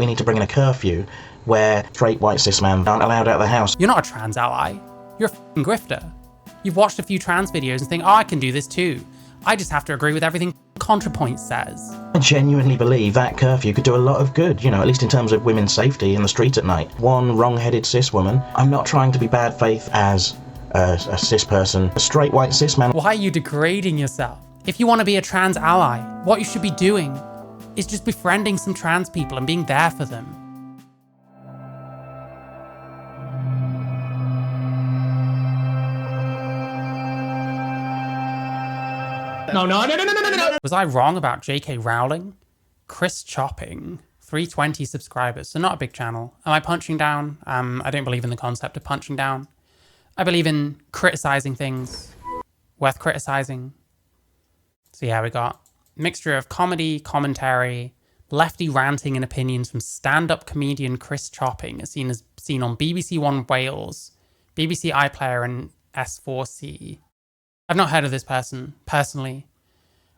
we need to bring in a curfew where straight white cis men aren't allowed out of the house. You're not a trans ally. You're a f***ing grifter. You've watched a few trans videos and think, oh, I can do this too. I just have to agree with everything contrapoints says. I genuinely believe that curfew could do a lot of good, at least in terms of women's safety in the street at night. One wrong-headed cis woman. I'm not trying to be bad faith as a cis person, a straight white cis man. Why are you degrading yourself? If you want to be a trans ally, what you should be doing is just befriending some trans people and being there for them. No. Was I wrong about JK Rowling? Chris Chopping, 320 subscribers, so not a big channel. Am I punching down? I don't believe in the concept of punching down. I believe in criticizing things worth criticizing. So yeah, we got a mixture of comedy, commentary, lefty ranting and opinions from stand-up comedian Chris Chopping, as seen on BBC One Wales, BBC iPlayer and S4C. I've not heard of this person, personally.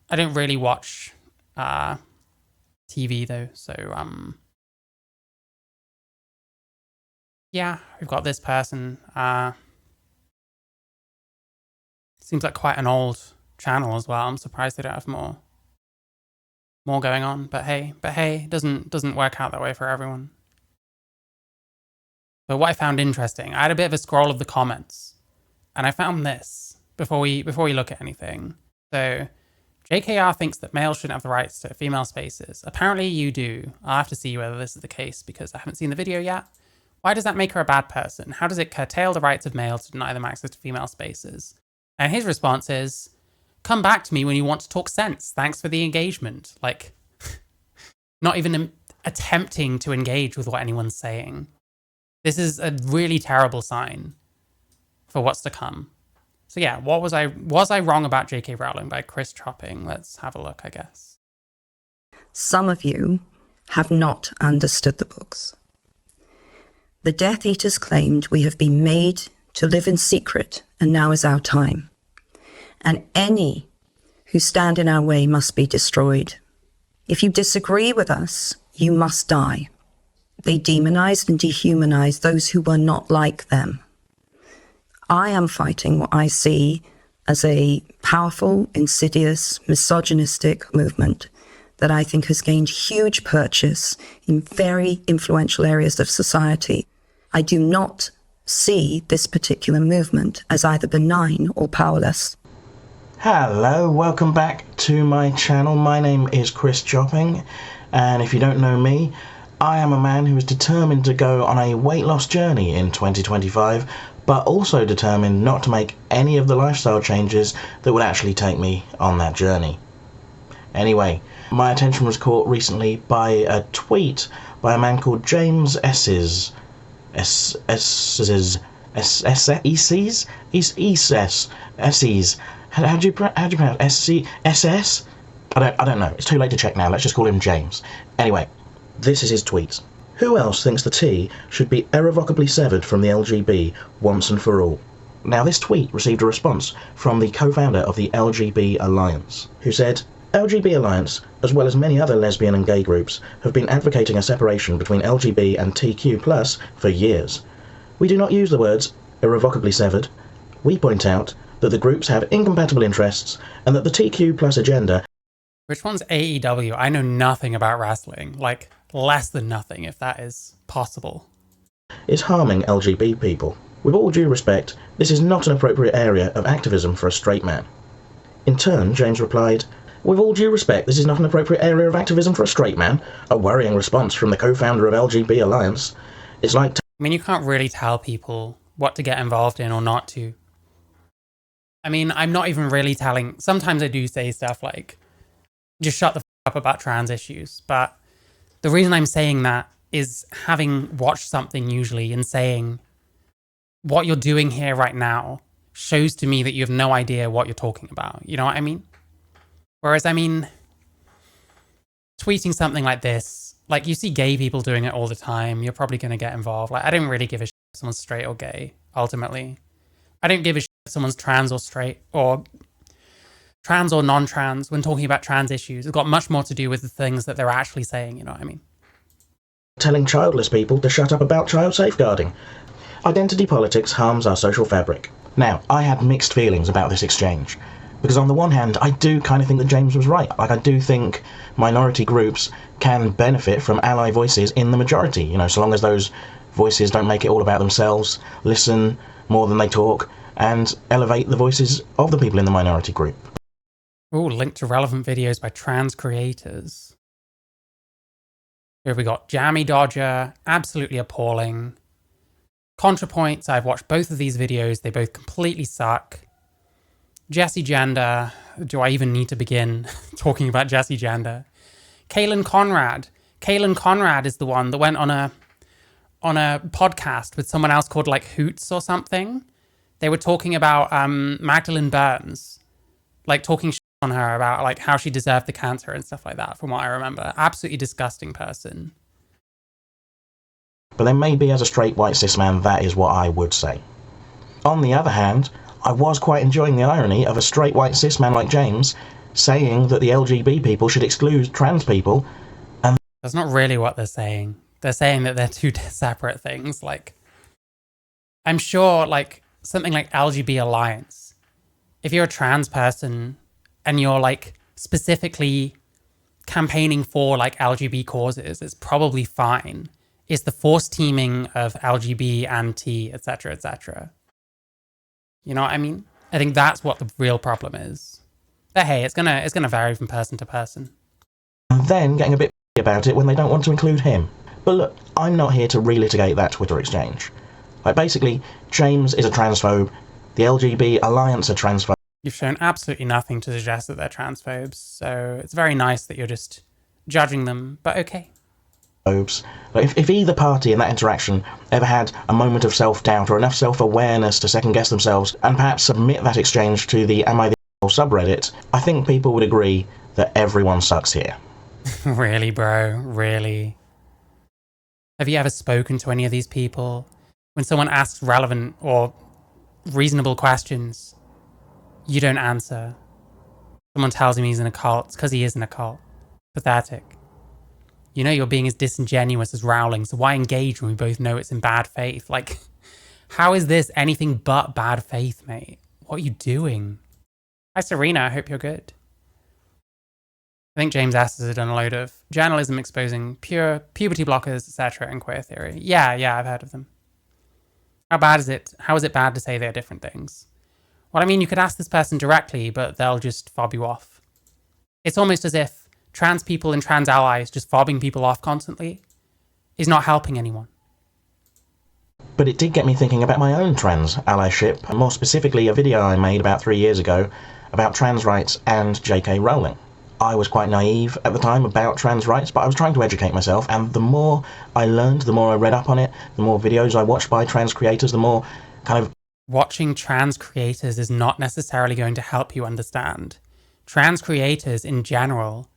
I don't really watch TV, though, so, yeah, we've got this person. Seems like quite an old channel as well. I'm surprised they don't have more going on, but hey, it doesn't work out that way for everyone. But what I found interesting, I had a bit of a scroll of the comments, and I found this. Before we look at anything. So, JKR thinks that males shouldn't have the rights to female spaces. Apparently you do. I'll have to see whether this is the case because I haven't seen the video yet. Why does that make her a bad person? How does it curtail the rights of males to deny them access to female spaces? And his response is, come back to me when you want to talk sense. Thanks for the engagement. Like, not even attempting to engage with what anyone's saying. This is a really terrible sign for what's to come. So yeah, was I wrong about JK Rowling by Chris Chopping? Let's have a look, I guess. Some of you have not understood the books. The Death Eaters claimed we have been made to live in secret, and now is our time. And any who stand in our way must be destroyed. If you disagree with us, you must die. They demonized and dehumanized those who were not like them. I am fighting what I see as a powerful, insidious, misogynistic movement that I think has gained huge purchase in very influential areas of society. I do not see this particular movement as either benign or powerless. Hello, welcome back to my channel. My name is Chris Chopping, and if you don't know me, I am a man who is determined to go on a weight loss journey in 2025, but also determined not to make any of the lifestyle changes that would actually take me on that journey. Anyway, my attention was caught recently by a tweet by a man called James Esses. How do you pronounce SS? I don't know. It's too late to check now. Let's just call him James. Anyway, this is his tweet. Who else thinks the T should be irrevocably severed from the LGB once and for all? Now, this tweet received a response from the co-founder of the LGB Alliance, who said, LGB Alliance, as well as many other lesbian and gay groups, have been advocating a separation between LGB and TQ+ for years. We do not use the words irrevocably severed. We point out that the groups have incompatible interests and that the TQ+ agenda... Which one's AEW? I know nothing about wrestling. Like, less than nothing, if that is possible. ...is harming LGB people. With all due respect, this is not an appropriate area of activism for a straight man. In turn, James replied, with all due respect, this is not an appropriate area of activism for a straight man. A worrying response from the co-founder of LGB Alliance. It's like... I mean, you can't really tell people what to get involved in or not to. I mean, I'm not even really telling... Sometimes I do say stuff like, just shut the f*** up about trans issues. But the reason I'm saying that is having watched something usually and saying, what you're doing here right now shows to me that you have no idea what you're talking about. You know what I mean? Whereas, I mean, tweeting something like this, like you see gay people doing it all the time, you're probably going to get involved. Like, I don't really give a shit if someone's straight or gay, ultimately. I don't give a shit if someone's trans or straight or trans or non-trans when talking about trans issues. It's got much more to do with the things that they're actually saying, you know what I mean? telling childless people to shut up about child safeguarding. Identity politics harms our social fabric. Now, I had mixed feelings about this exchange, because on the one hand, I do kind of think that James was right. Like, I do think minority groups can benefit from ally voices in the majority, you know, so long as those voices don't make it all about themselves, listen more than they talk, and elevate the voices of the people in the minority group. Ooh, link to relevant videos by trans creators. Here we got Jammy Dodger, absolutely appalling. Contrapoints, I've watched both of these videos, they both completely suck. Jessie Gender, do I even need to begin talking about Jessie Gender? Kaylin Conrad. Kaylin Conrad is the one that went on a podcast with someone else called like Hoots or something. They were talking about Magdalene Burns, like talking shit on her about like how she deserved the cancer and stuff like that, from what I remember. Absolutely disgusting person. But then maybe as a straight white cis man, that is what I would say. On the other hand, I was quite enjoying the irony of a straight white cis man like James saying that the LGB people should exclude trans people. And that's not really what they're saying. They're saying that they're two separate things. Like, I'm sure like something like LGB Alliance, if you're a trans person and you're like specifically campaigning for like LGB causes, it's probably fine. It's the forced teaming of LGB and T, etc., etc. You know what I mean? I think that's what the real problem is. But hey, it's gonna vary from person to person. And then getting a bit about it when they don't want to include him. But look, I'm not here to relitigate that Twitter exchange. Like, basically, James is a transphobe, the LGB Alliance are transphobe. You've shown absolutely nothing to suggest that they're transphobes, so it's very nice that you're just judging them, but okay. Like, if either party in that interaction ever had a moment of self-doubt or enough self-awareness to second-guess themselves and perhaps submit that exchange to the Am I the subreddit, I think people would agree that everyone sucks here. Really, bro? Really? Have you ever spoken to any of these people? When someone asks relevant or reasonable questions, you don't answer. Someone tells him he's in a cult, it's because he is in a cult. Pathetic. You know you're being as disingenuous as Rowling, so why engage when we both know it's in bad faith? Like, how is this anything but bad faith, mate? What are you doing? Hi, Serena, I hope you're good. I think James S. has done a load of journalism exposing pure puberty blockers, etc., and queer theory. Yeah, I've heard of them. How bad is it? How is it bad to say they're different things? Well, I mean, you could ask this person directly, but they'll just fob you off. It's almost as if trans people and trans allies just fobbing people off constantly is not helping anyone. But it did get me thinking about my own trans allyship, and more specifically a video I made about 3 years ago about trans rights and JK Rowling. I was quite naive at the time about trans rights, but I was trying to educate myself, and the more I learned, the more I read up on it, the more videos I watched by trans creators, the more kind of... Watching trans creators is not necessarily going to help you understand. Trans creators in general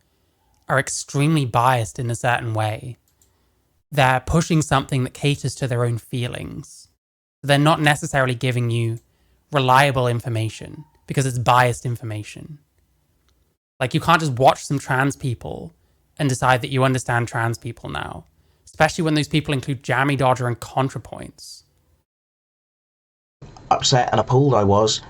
are extremely biased in a certain way. They're pushing something that caters to their own feelings. They're not necessarily giving you reliable information because it's biased information. Like, you can't just watch some trans people and decide that you understand trans people now, especially when those people include Jammy Dodger and ContraPoints. Upset and appalled I was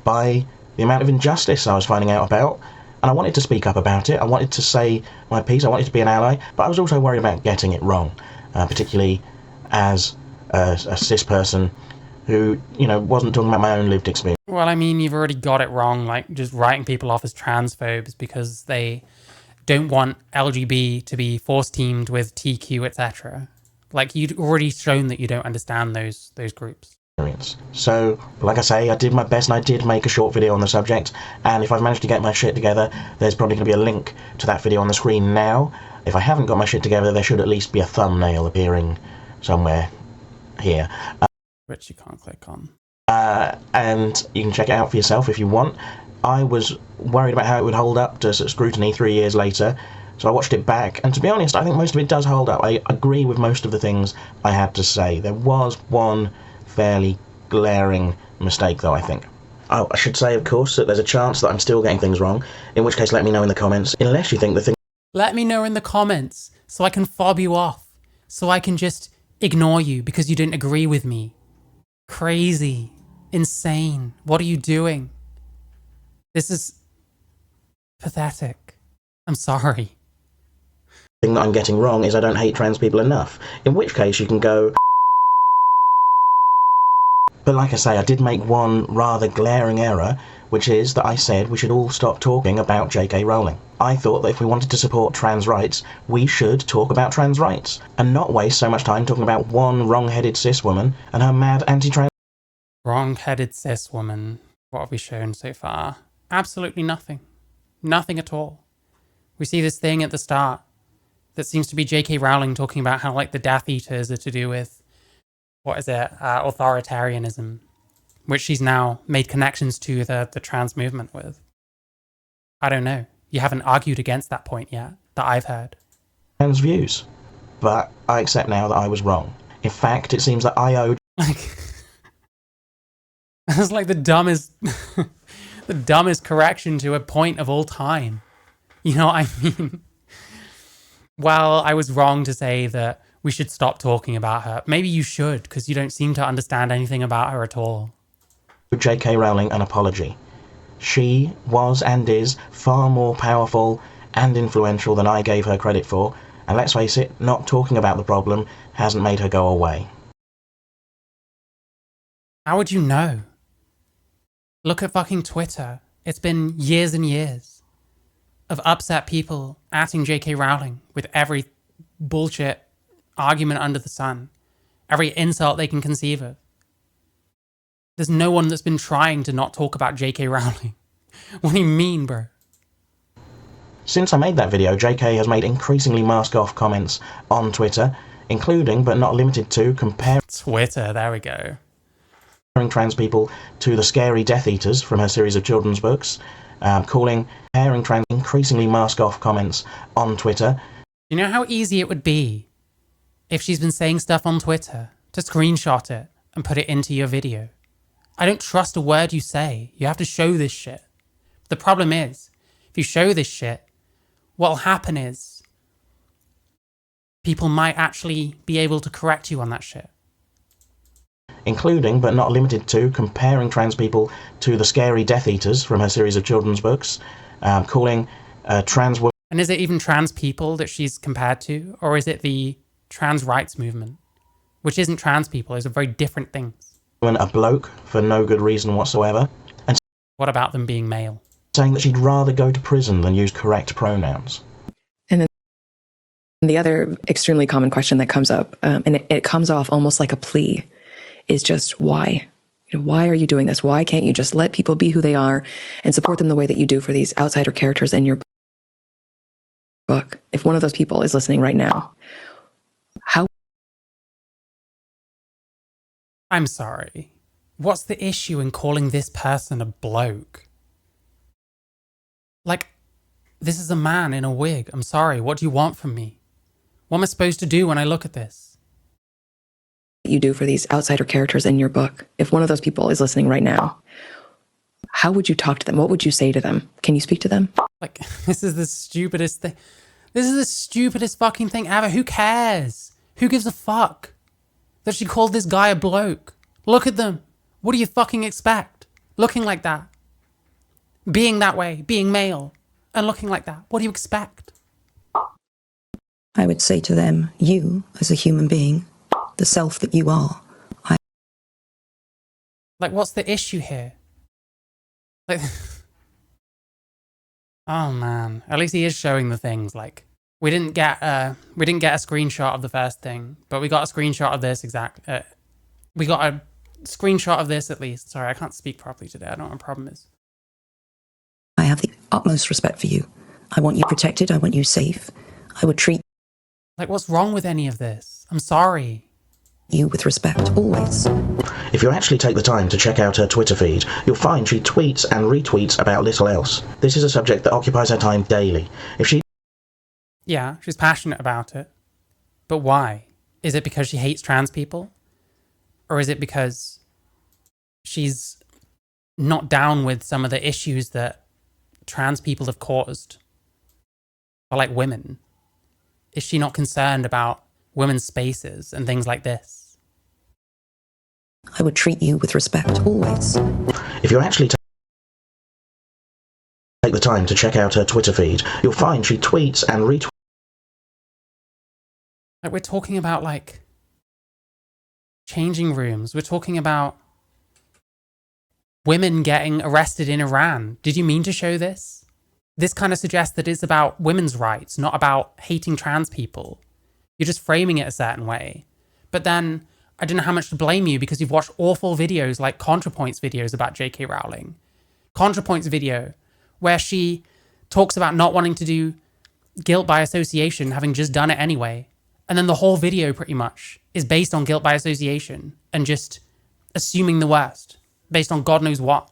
by the amount of injustice I was finding out about, and I wanted to speak up about it. I wanted to say my piece, I wanted to be an ally, but I was also worried about getting it wrong, particularly as a cis person who, you know, wasn't talking about my own lived experience. Well, I mean, you've already got it wrong, like just writing people off as transphobes because they don't want LGB to be force-teamed with TQ, etc. Like, you'd already shown that you don't understand those groups. So, like I say, I did my best and I did make a short video on the subject, and if I've managed to get my shit together, there's probably going to be a link to that video on the screen now. If I haven't got my shit together, there should at least be a thumbnail appearing somewhere here. Which you can't click on. And you can check it out for yourself if you want. I was worried about how it would hold up to scrutiny 3 years later, so I watched it back, and to be honest, I think most of it does hold up. I agree with most of the things I had to say. There was one fairly glaring mistake, though, I think. Oh, I should say, of course, that there's a chance that I'm still getting things wrong, in which case let me know in the comments, unless you think the thing... Let me know in the comments, so I can fob you off. so I can just ignore you because you didn't agree with me. Crazy. Insane. What are you doing? This is pathetic. I'm sorry. The thing that I'm getting wrong is I don't hate trans people enough, in which case you can go. But like I say, I did make one rather glaring error, which is that I said we should all stop talking about JK Rowling. I thought that if we wanted to support trans rights, we should talk about trans rights, and not waste so much time talking about one wrong-headed cis woman and her mad anti-trans... Wrong-headed cis woman. What have we shown so far? Absolutely nothing. Nothing at all. We see this thing at the start that seems to be JK Rowling talking about how, like, the Death Eaters are to do with, authoritarianism, which she's now made connections to the trans movement with. I don't know. You haven't argued against that point yet, that I've heard. ...trans views. But I accept now that I was wrong. In fact, it seems that I owed... That's like the dumbest, the dumbest correction to a point of all time. You know what I mean? Well, I was wrong to say that we should stop talking about her. Maybe you should, because you don't seem to understand anything about her at all. JK Rowling an apology. She was and is far more powerful and influential than I gave her credit for, and let's face it, not talking about the problem hasn't made her go away. How would you know? Look at fucking Twitter. It's been years and years of upset people atting JK Rowling with every bullshit argument under the sun, every insult they can conceive of. There's no one that's been trying to not talk about JK Rowling. What do you mean, bro? Since I made that video, JK has made increasingly mask-off comments on Twitter, including, but not limited to, comparing Twitter, there we go. Trans people to the scary Death Eaters from her series of children's books, comparing trans increasingly mask-off comments on Twitter. You know how easy it would be if she's been saying stuff on Twitter to screenshot it and put it into your video? I don't trust a word you say. You have to show this shit. The problem is, if you show this shit, what'll happen is people might actually be able to correct you on that shit. Including, but not limited to, comparing trans people to the scary Death Eaters from her series of children's books, calling trans women... And is it even trans people that she's compared to? Or is it the trans rights movement? Which isn't trans people, those are very different things. ...a bloke for no good reason whatsoever. And what about them being male? Saying that she'd rather go to prison than use correct pronouns. And then the other extremely common question that comes up, and it comes off almost like a plea, is just why? You know, why are you doing this? Why can't you just let people be who they are and support them the way that you do for these outsider characters in your book? If one of those people is listening right now, how... I'm sorry. What's the issue in calling this person a bloke? Like, this is a man in a wig. I'm sorry. What do you want from me? What am I supposed to do when I look at this? You do for these outsider characters in your book. If one of those people is listening right now, how would you talk to them? What would you say to them? Can you speak to them? Like, this is the stupidest thing. This is the stupidest fucking thing ever. Who cares? Who gives a fuck that she called this guy a bloke? Look at them. What do you fucking expect? Looking like that. Being that way. Being male. And looking like that. What do you expect? I would say to them, you, as a human being, the self that you are. Like, what's the issue here? Like, oh man. At least he is showing the things. Like, we didn't get a screenshot of the first thing, but we got a screenshot of this we got a screenshot of this at least. Sorry, I can't speak properly today. I don't know what my problem is. I have the utmost respect for you. I want you protected. I want you safe. I would treat... Like, what's wrong with any of this? I'm sorry. ...you with respect, always. If you actually take the time to check out her Twitter feed, you'll find she tweets and retweets about little else. This is a subject that occupies her time daily. Yeah, she's passionate about it. But why? Is it because she hates trans people? Or is it because she's not down with some of the issues that trans people have caused? Or like women? Is she not concerned about women's spaces and things like this. I would treat you with respect always. If you actually take the time to check out her Twitter feed, you'll find she tweets and retweets. Like, we're talking about, like, changing rooms. We're talking about women getting arrested in Iran. Did you mean to show this? This kind of suggests that it's about women's rights, not about hating trans people. You're just framing it a certain way. But then, I don't know how much to blame you because you've watched awful videos like ContraPoints videos about JK Rowling. ContraPoints video where she talks about not wanting to do guilt by association, having just done it anyway. And then the whole video pretty much is based on guilt by association and just assuming the worst based on God knows what.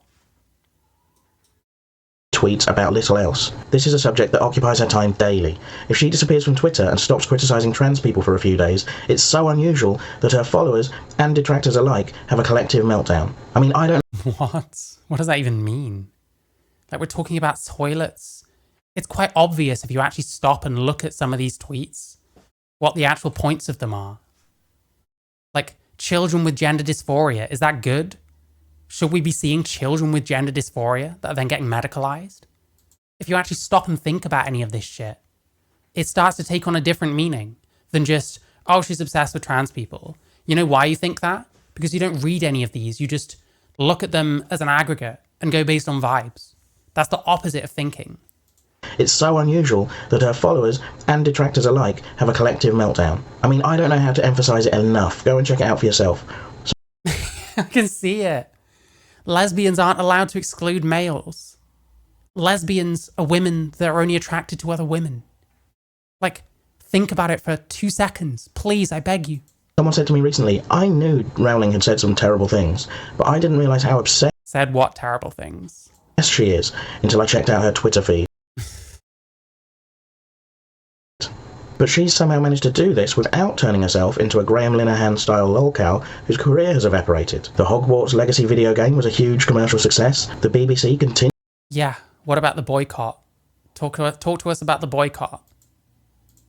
Tweets about little else. This is a subject that occupies her time daily. If she disappears from Twitter and stops criticising trans people for a few days, it's so unusual that her followers and detractors alike have a collective meltdown. I mean, I don't... What? What does that even mean? Like, we're talking about toilets. It's quite obvious if you actually stop and look at some of these tweets, what the actual points of them are. Like, children with gender dysphoria, is that good? Should we be seeing children with gender dysphoria that are then getting medicalized? If you actually stop and think about any of this shit, it starts to take on a different meaning than just, oh, she's obsessed with trans people. You know why you think that? Because you don't read any of these. You just look at them as an aggregate and go based on vibes. That's the opposite of thinking. It's so unusual that her followers and detractors alike have a collective meltdown. I mean, I don't know how to emphasise it enough. Go and check it out for yourself. I can see it. Lesbians aren't allowed to exclude males. Lesbians are women that are only attracted to other women. Like, think about it for 2 seconds. Please, I beg you. Someone said to me recently, I knew Rowling had said some terrible things, but I didn't realise how obsessed Said what terrible things? she is until I checked out her Twitter feed. But she's somehow managed to do this without turning herself into a Graham Linehan-style lolcow whose career has evaporated. The Hogwarts Legacy video game was a huge commercial success. The BBC continued... Yeah, what about the boycott? Talk to us about the boycott.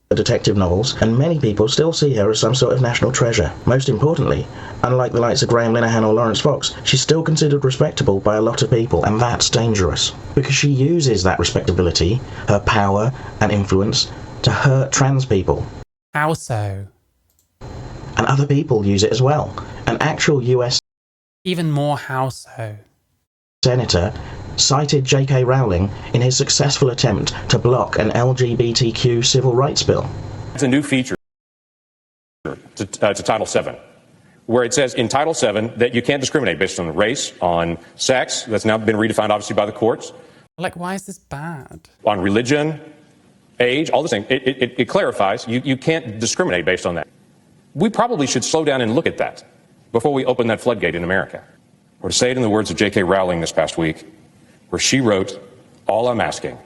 ...detective novels, and many people still see her as some sort of national treasure. Most importantly, unlike the likes of Graham Linehan or Lawrence Fox, she's still considered respectable by a lot of people, and that's dangerous. Because she uses that respectability, her power and influence, to hurt trans people. How so? And other people use it as well. An actual US Even more how so? senator cited JK Rowling in his successful attempt to block an LGBTQ civil rights bill. It's a new feature to Title VII, where it says in Title VII that you can't discriminate based on race, on sex, that's now been redefined obviously by the courts. Like, why is this bad? On religion, age, all the same. It clarifies you can't discriminate based on that. We probably should slow down and look at that before we open that floodgate in America. Or to say it in the words of J.K. Rowling this past week, where she wrote, all I'm asking,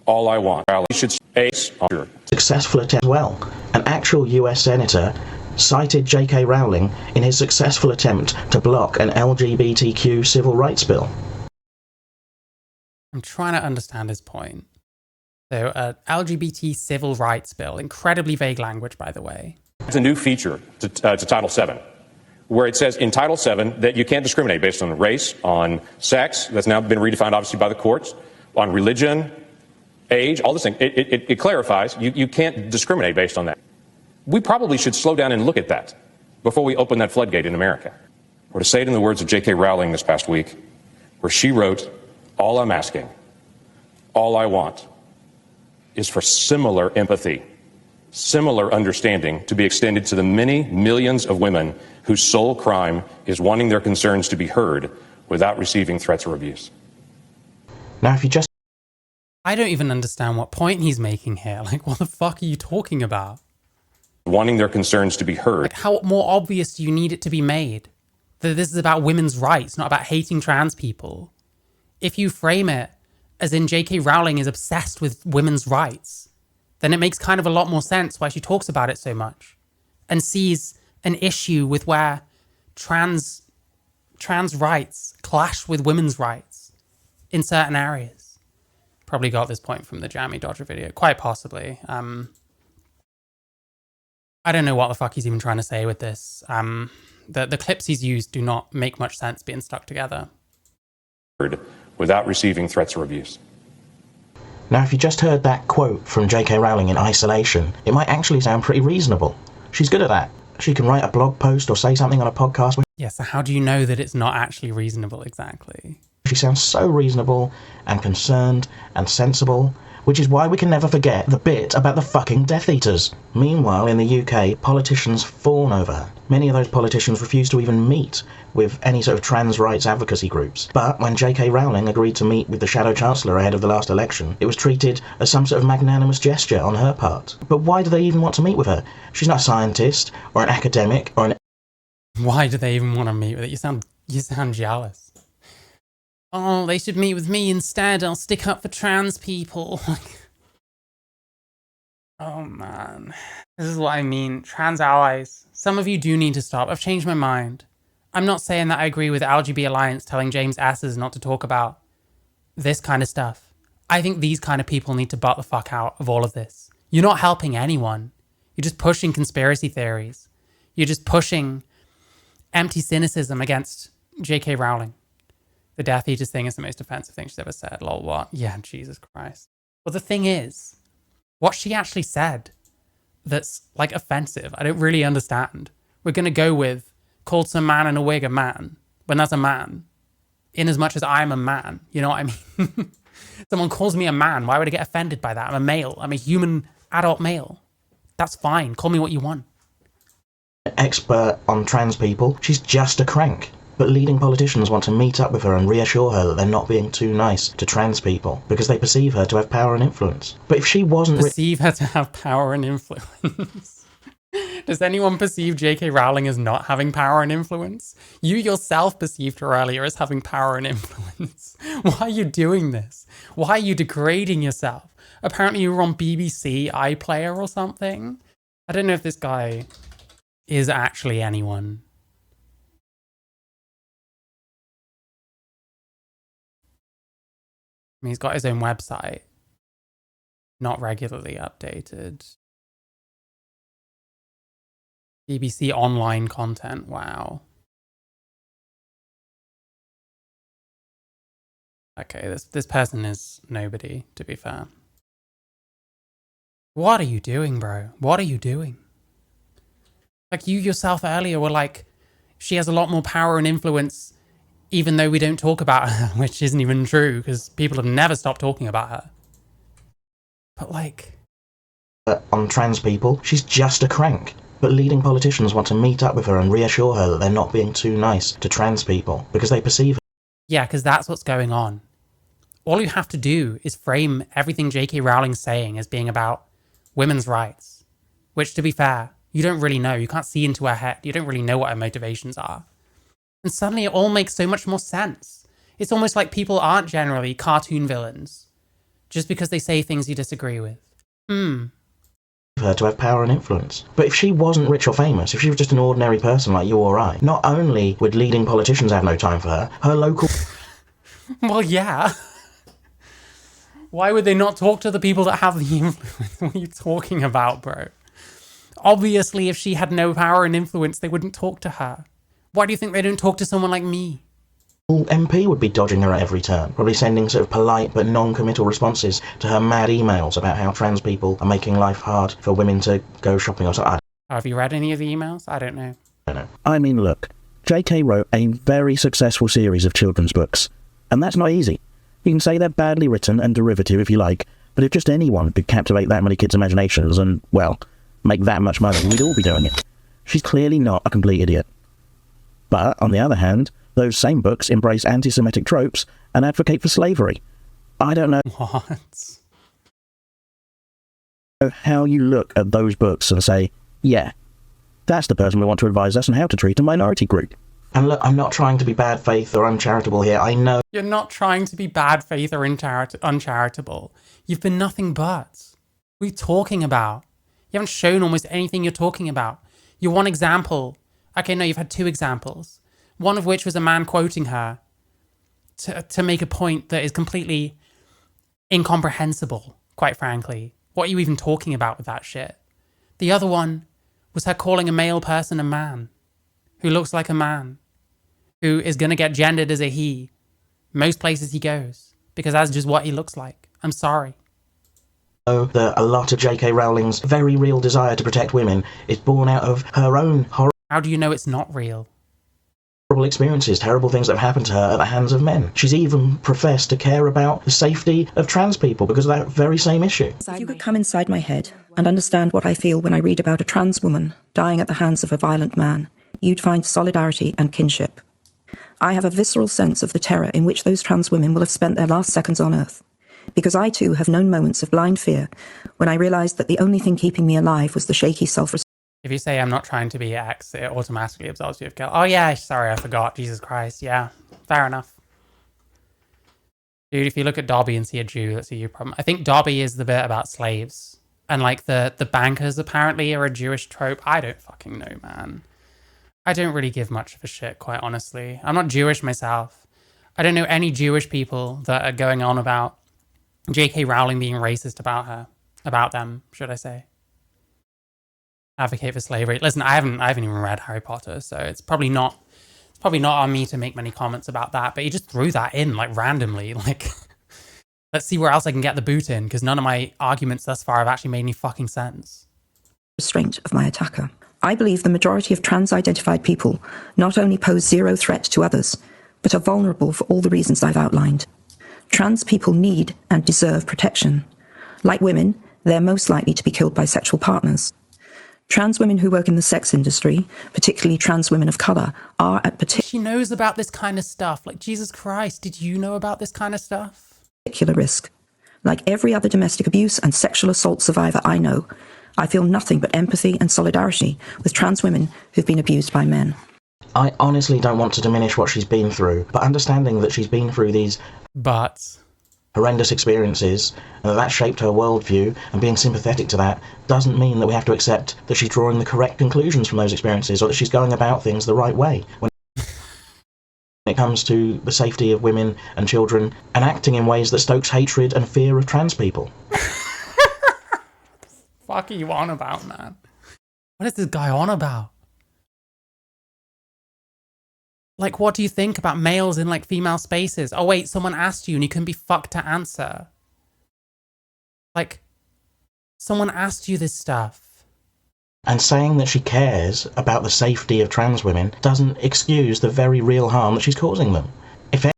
all I want, Rowling should ace on Successful attempt as well. An actual US senator cited JK Rowling in his successful attempt to block an LGBTQ civil rights bill. I'm trying to understand his point. So, LGBT civil rights bill, incredibly vague language, by the way. It's a new feature to Title VII, where it says in Title VII that you can't discriminate based on race, on sex, that's now been redefined obviously by the courts, on religion, age, all this thing. It clarifies you can't discriminate based on that. We probably should slow down and look at that before we open that floodgate in America. Or to say it in the words of J.K. Rowling this past week, where she wrote, all I'm asking, all I want, is for similar empathy, similar understanding to be extended to the many millions of women whose sole crime is wanting their concerns to be heard without receiving threats or abuse. Now, if you just... I don't even understand what point he's making here. Like, what the fuck are you talking about? Wanting their concerns to be heard. Like, how more obvious do you need it to be made? That this is about women's rights, not about hating trans people. If you frame it as in J.K. Rowling is obsessed with women's rights, then it makes kind of a lot more sense why she talks about it so much and sees an issue with where trans rights clash with women's rights in certain areas. Probably got this point from the Jammy Dodger video, quite possibly. I don't know what the fuck he's even trying to say with this. The clips he's used do not make much sense being stuck together. Without receiving threats or abuse. Now, if you just heard that quote from JK Rowling in isolation, it might actually sound pretty reasonable. She's good at that. She can write a blog post or say something on a podcast. Yeah, so how do you know that it's not actually reasonable exactly? She sounds so reasonable and concerned and sensible, which is why we can never forget the bit about the fucking Death Eaters. Meanwhile, in the UK, politicians fawn over her. Many of those politicians refuse to even meet with any sort of trans rights advocacy groups. But when JK Rowling agreed to meet with the Shadow Chancellor ahead of the last election, it was treated as some sort of magnanimous gesture on her part. But why do they even want to meet with her? She's not a scientist, or an academic, or an... Why do they even want to meet with it? You sound jealous. Oh, they should meet with me instead. I'll stick up for trans people. Oh man. This is what I mean. Trans allies. Some of you do need to stop. I've changed my mind. I'm not saying that I agree with LGB Alliance telling James Asses not to talk about this kind of stuff. I think these kind of people need to butt the fuck out of all of this. You're not helping anyone. You're just pushing conspiracy theories. You're just pushing empty cynicism against JK Rowling. The Death Eaters thing is the most offensive thing she's ever said. Lol, what? Yeah, Jesus Christ. Well, the thing is, what she actually said that's, like, offensive, I don't really understand. We're going to go with called some man in a wig a man, when that's a man. In as much as I'm a man, you know what I mean? Someone calls me a man, why would I get offended by that? I'm a male. I'm a human adult male. That's fine. Call me what you want. Expert on trans people. She's just a crank. But leading politicians want to meet up with her and reassure her that they're not being too nice to trans people because they perceive her to have power and influence. But if she wasn't... Perceive her to have power and influence? Does anyone perceive J.K. Rowling as not having power and influence? You yourself perceived her earlier as having power and influence. Why are you doing this? Why are you degrading yourself? Apparently you were on BBC iPlayer or something. I don't know if this guy is actually anyone. I mean, he's got his own website. Not regularly updated. BBC online content, wow. Okay, this person is nobody, to be fair. What are you doing, bro? What are you doing? Like, you yourself earlier were like, she has a lot more power and influence even though we don't talk about her, which isn't even true, because people have never stopped talking about her. But like... on trans people, she's just a crank. But leading politicians want to meet up with her and reassure her that they're not being too nice to trans people because they perceive her. Yeah, because that's what's going on. All you have to do is frame everything J.K. Rowling's saying as being about women's rights, which, to be fair, you don't really know. You can't see into her head. You don't really know what her motivations are. And suddenly it all makes so much more sense. It's almost like people aren't generally cartoon villains just because they say things you disagree with. Her to have power and influence. But if she wasn't rich or famous, if she was just an ordinary person like you or I, not only would leading politicians have no time for her, her local... Well, yeah. Why would they not talk to the people that have the influence? What are you talking about, bro? Obviously, if she had no power and influence, they wouldn't talk to her. Why do you think they don't talk to someone like me? MP would be dodging her at every turn, probably sending sort of polite but non-committal responses to her mad emails about how trans people are making life hard for women to go shopping or something. Have you read any of the emails? I don't know. I mean, look, JK wrote a very successful series of children's books, and that's not easy. You can say they're badly written and derivative if you like, but if just anyone could captivate that many kids' imaginations and, well, make that much money, we'd all be doing it. She's clearly not a complete idiot. But, on the other hand, those same books embrace anti-Semitic tropes and advocate for slavery. I don't know how you look at those books and say, yeah, that's the person we want to advise us on how to treat a minority group. And look, I'm not trying to be bad faith or uncharitable here, I know. You're not trying to be bad faith or uncharitable. You've been nothing but. What are you talking about? You haven't shown almost anything you're talking about. Your one example... Okay, no, you've had two examples. One of which was a man quoting her to make a point that is completely incomprehensible, quite frankly. What are you even talking about with that shit? The other one was her calling a male person a man, who looks like a man, who is going to get gendered as a he most places he goes, because that's just what he looks like. I'm sorry. That a lot of JK Rowling's very real desire to protect women is born out of her own How do you know it's not real? horrible experiences, terrible things that have happened to her at the hands of men. She's even professed to care about the safety of trans people because of that very same issue. If you could come inside my head and understand what I feel when I read about a trans woman dying at the hands of a violent man, you'd find solidarity and kinship. I have a visceral sense of the terror in which those trans women will have spent their last seconds on Earth. Because I too have known moments of blind fear when I realised that the only thing keeping me alive was the shaky self-respect. If you say I'm not trying to be X, it automatically absolves you of guilt. Oh yeah, sorry, I forgot. Jesus Christ. Yeah, fair enough. Dude, if you look at Dobby and see a Jew, that's a you problem. I think Dobby is the bit about slaves. And like the bankers apparently are a Jewish trope. I don't fucking know, man. I don't really give much of a shit, quite honestly. I'm not Jewish myself. I don't know any Jewish people that are going on about JK Rowling being racist about them, should I say. Advocate for slavery. Listen, I haven't even read Harry Potter, so it's probably not on me to make many comments about that, but he just threw that in like randomly, like let's see where else I can get the boot in, because none of my arguments thus far have actually made any fucking sense. Restraint of my attacker. I believe the majority of trans-identified people not only pose zero threat to others, but are vulnerable for all the reasons I've outlined. Trans people need and deserve protection. Like women, they're most likely to be killed by sexual partners. Trans women who work in the sex industry, particularly trans women of colour, are at She knows about this kind of stuff. Like, Jesus Christ, did you know about this kind of stuff? particular risk. Like every other domestic abuse and sexual assault survivor I know, I feel nothing but empathy and solidarity with trans women who've been abused by men. I honestly don't want to diminish what she's been through, but understanding that she's been through these horrendous experiences and that shaped her worldview, and being sympathetic to that doesn't mean that we have to accept that she's drawing the correct conclusions from those experiences or that she's going about things the right way when it comes to the safety of women and children and acting in ways that stokes hatred and fear of trans people. Fuck are you on about, man? What is this guy on about? Like, what do you think about males in, like, female spaces? Oh, wait, someone asked you and you couldn't be fucked to answer. Like, someone asked you this stuff. And saying that she cares about the safety of trans women doesn't excuse the very real harm that she's causing them.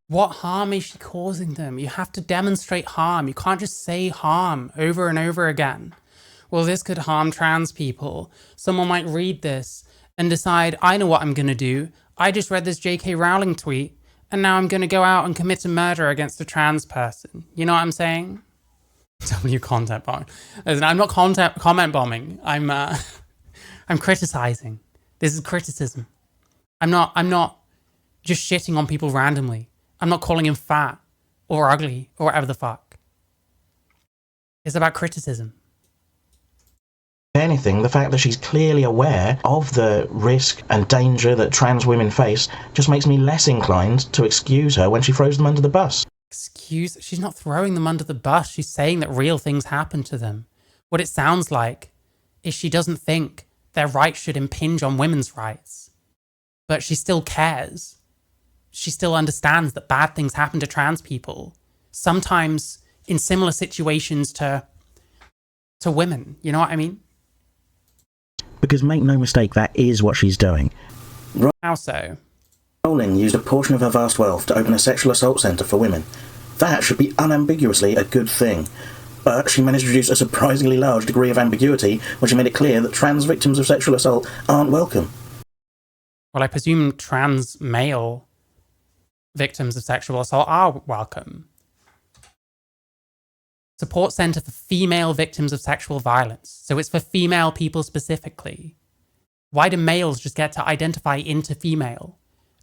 What harm is she causing them? You have to demonstrate harm. You can't just say harm over and over again. Well, this could harm trans people. Someone might read this and decide, I know what I'm going to do. I just read this JK Rowling tweet, and now I'm going to go out and commit a murder against a trans person. You know what I'm saying? W content bombing. Listen, I'm not comment bombing. I'm criticizing. This is criticism. I'm not just shitting on people randomly. I'm not calling him fat or ugly or whatever the fuck. It's about criticism. If anything, the fact that she's clearly aware of the risk and danger that trans women face just makes me less inclined to excuse her when she throws them under the bus. She's not throwing them under the bus. She's saying that real things happen to them. What it sounds like is she doesn't think their rights should impinge on women's rights. But she still cares. She still understands that bad things happen to trans people. Sometimes in similar situations to women. You know what I mean? Because make no mistake, that is what she's doing. How so? Rowling used a portion of her vast wealth to open a sexual assault centre for women. That should be unambiguously a good thing. But she managed to introduce a surprisingly large degree of ambiguity when she made it clear that trans victims of sexual assault aren't welcome. Well, I presume trans male victims of sexual assault are welcome. Support Centre for Female Victims of Sexual Violence. So it's for female people specifically. Why do males just get to identify into female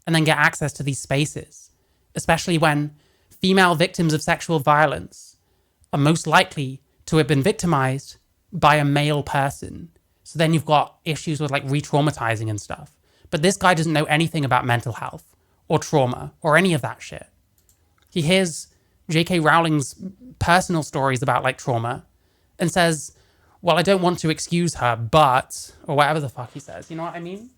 and then get access to these spaces? Especially when female victims of sexual violence are most likely to have been victimized by a male person. So then you've got issues with like re-traumatizing and stuff. But this guy doesn't know anything about mental health or trauma or any of that shit. He hears JK Rowling's personal stories about like trauma and says, well, I don't want to excuse her, but, or whatever the fuck he says, you know what I mean?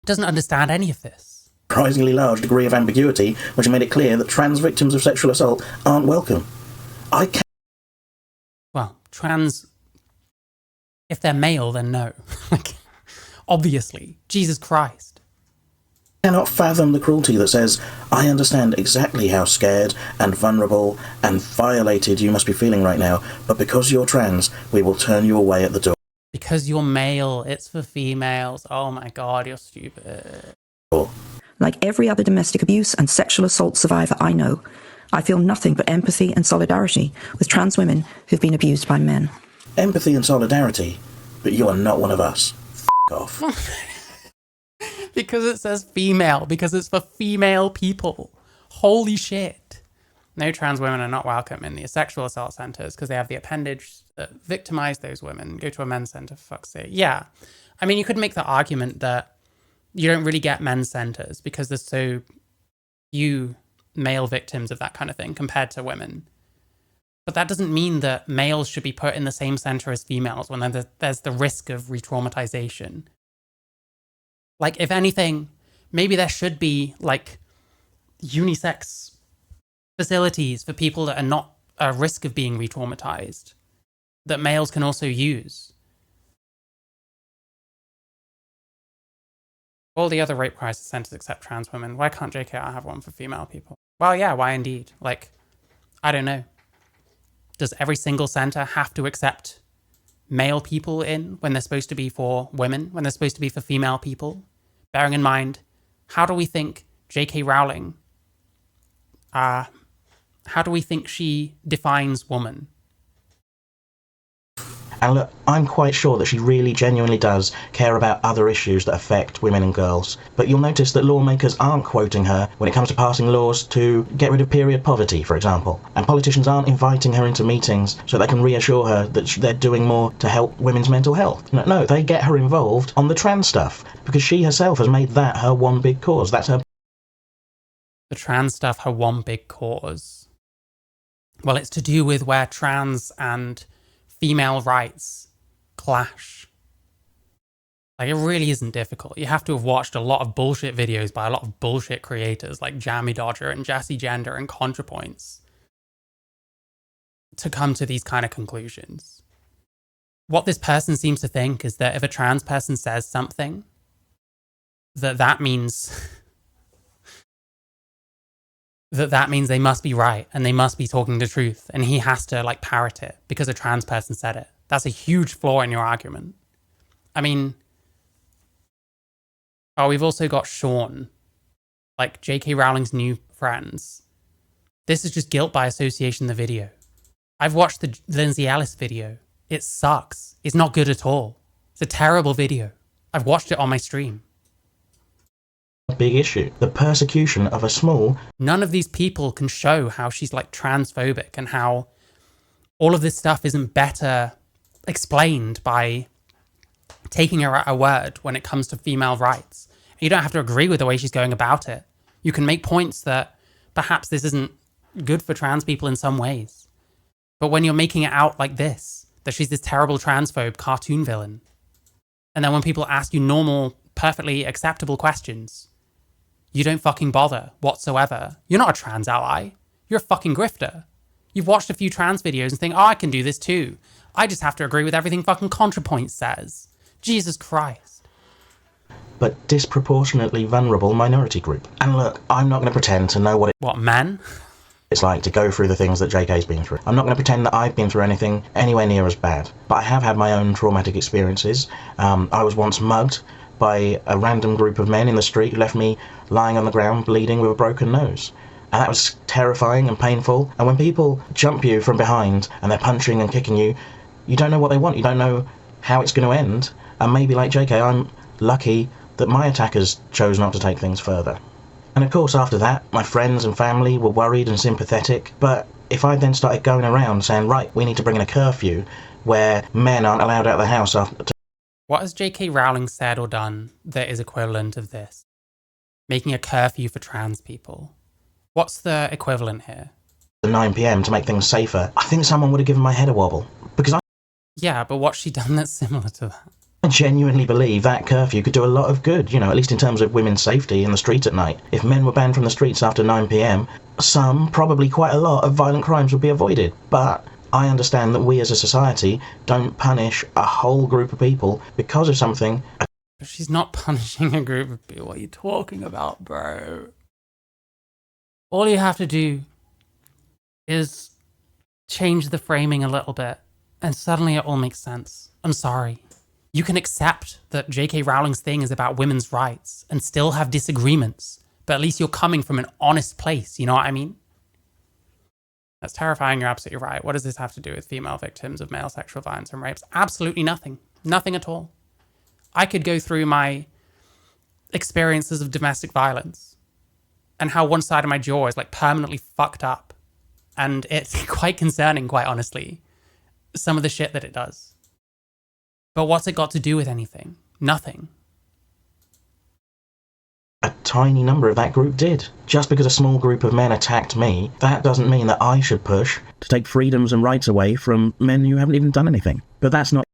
Doesn't understand any of this. Surprisingly large degree of ambiguity, which made it clear that trans victims of sexual assault aren't welcome. Well, trans, if they're male, then no. Like, obviously. Jesus Christ. Cannot fathom the cruelty that says, I understand exactly how scared and vulnerable and violated you must be feeling right now, but because you're trans, we will turn you away at the door. Because you're male, it's for females. Oh my god, you're stupid. Like every other domestic abuse and sexual assault survivor I know, I feel nothing but empathy and solidarity with trans women who've been abused by men. Empathy and solidarity, but you are not one of us. F*** off. Because it says female, because it's for female people. Holy shit. No trans women are not welcome in the sexual assault centres because they have the appendage that victimise those women. Go to a men's centre, for fuck's sake. Yeah. I mean, you could make the argument that you don't really get men's centres because there's so few male victims of that kind of thing compared to women. But that doesn't mean that males should be put in the same centre as females when there's the risk of re-traumatization. Like, if anything, maybe there should be, like, unisex facilities for people that are not at risk of being re-traumatized that males can also use. All the other rape crisis centers except trans women. Why can't JKR have one for female people? Well, yeah, why indeed? Like, I don't know. Does every single center have to accept male people in when they're supposed to be for women, when they're supposed to be for female people? Bearing in mind, how do we think JK Rowling, how do we think she defines woman? And look, I'm quite sure that she really genuinely does care about other issues that affect women and girls. But you'll notice that lawmakers aren't quoting her when it comes to passing laws to get rid of period poverty, for example. And politicians aren't inviting her into meetings so they can reassure her that they're doing more to help women's mental health. No, they get her involved on the trans stuff because she herself has made that her one big cause. That's her... The trans stuff, her one big cause. Well, it's to do with where trans and female rights clash. Like, it really isn't difficult. You have to have watched a lot of bullshit videos by a lot of bullshit creators like Jammy Dodger and Jessie Gender and ContraPoints to come to these kind of conclusions. What this person seems to think is that if a trans person says something, that means they must be right and they must be talking the truth, and he has to, like, parrot it because a trans person said it. That's a huge flaw in your argument. I mean, we've also got Sean, like JK Rowling's new friends. This is just guilt by association, the video. I've watched the Lindsay Ellis video. It sucks. It's not good at all. It's a terrible video. I've watched it on my stream. big issue. The persecution of a small... None of these people can show how she's, like, transphobic and how all of this stuff isn't better explained by taking her at her word when it comes to female rights. You don't have to agree with the way she's going about it. You can make points that perhaps this isn't good for trans people in some ways. But when you're making it out like this, that she's this terrible transphobe cartoon villain, and then when people ask you normal, perfectly acceptable questions, you don't fucking bother whatsoever. You're not a trans ally. You're a fucking grifter. You've watched a few trans videos and think, oh, I can do this too. I just have to agree with everything fucking ContraPoints says. Jesus Christ. But disproportionately vulnerable minority group. And look, I'm not going to pretend to know what, men? It's like to go through the things that JK's been through. I'm not going to pretend that I've been through anything anywhere near as bad. But I have had my own traumatic experiences. I was once mugged by a random group of men in the street who left me lying on the ground bleeding with a broken nose. And that was terrifying and painful. And when people jump you from behind and they're punching and kicking you, you don't know what they want. You don't know how it's going to end. And maybe like JK, I'm lucky that my attackers chose not to take things further. And of course, after that, my friends and family were worried and sympathetic. But if I then started going around saying, right, we need to bring in a curfew where men aren't allowed out of the house after... What has J.K. Rowling said or done that is equivalent of this? Making a curfew for trans people. What's the equivalent here? 9 PM to make things safer. I think someone would have given my head a wobble. Because Yeah, but what's she done that's similar to that? I genuinely believe that curfew could do a lot of good, at least in terms of women's safety in the street at night. If men were banned from the streets after 9 p.m, some, probably quite a lot, of violent crimes would be avoided. But I understand that we as a society don't punish a whole group of people because of something. But she's not punishing a group of people. What are you talking about, bro? All you have to do is change the framing a little bit, and suddenly it all makes sense. I'm sorry. You can accept that JK Rowling's thing is about women's rights and still have disagreements, but at least you're coming from an honest place, you know what I mean? That's terrifying, you're absolutely right. What does this have to do with female victims of male sexual violence and rapes? Absolutely nothing. Nothing at all. I could go through my experiences of domestic violence and how one side of my jaw is like permanently fucked up. And it's quite concerning, quite honestly, some of the shit that it does. But what's it got to do with anything? Nothing. A tiny number of that group did. Just because a small group of men attacked me, that doesn't mean that I should push to take freedoms and rights away from men who haven't even done anything. But that's not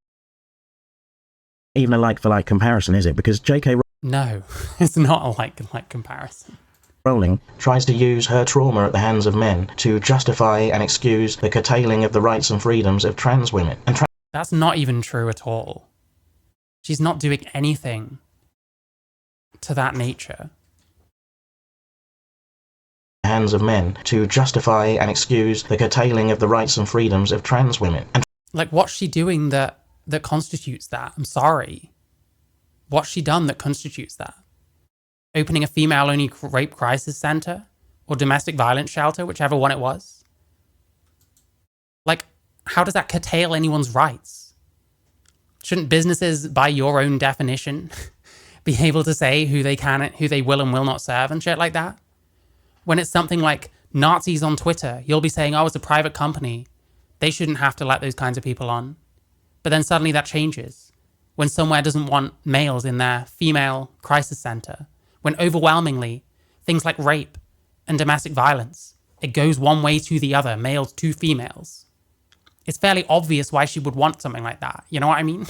even a like-for-like comparison, is it? Because J.K. No, it's not a like comparison. Rowling tries to use her trauma at the hands of men to justify and excuse the curtailing of the rights and freedoms of trans women. And that's not even true at all. She's not doing anything to that nature. Hands of men to justify and excuse the curtailing of the rights and freedoms of trans women. And like, what's she doing that constitutes that? I'm sorry. What's she done that constitutes that? Opening a female-only rape crisis center or domestic violence shelter, whichever one it was? Like, how does that curtail anyone's rights? Shouldn't businesses, by your own definition, be able to say who they can, who they will and will not serve and shit like that? When it's something like Nazis on Twitter, you'll be saying, oh, it's a private company. They shouldn't have to let those kinds of people on. But then suddenly that changes. When somewhere doesn't want males in their female crisis center. When overwhelmingly, things like rape and domestic violence, it goes one way to the other, males to females. It's fairly obvious why she would want something like that. You know what I mean?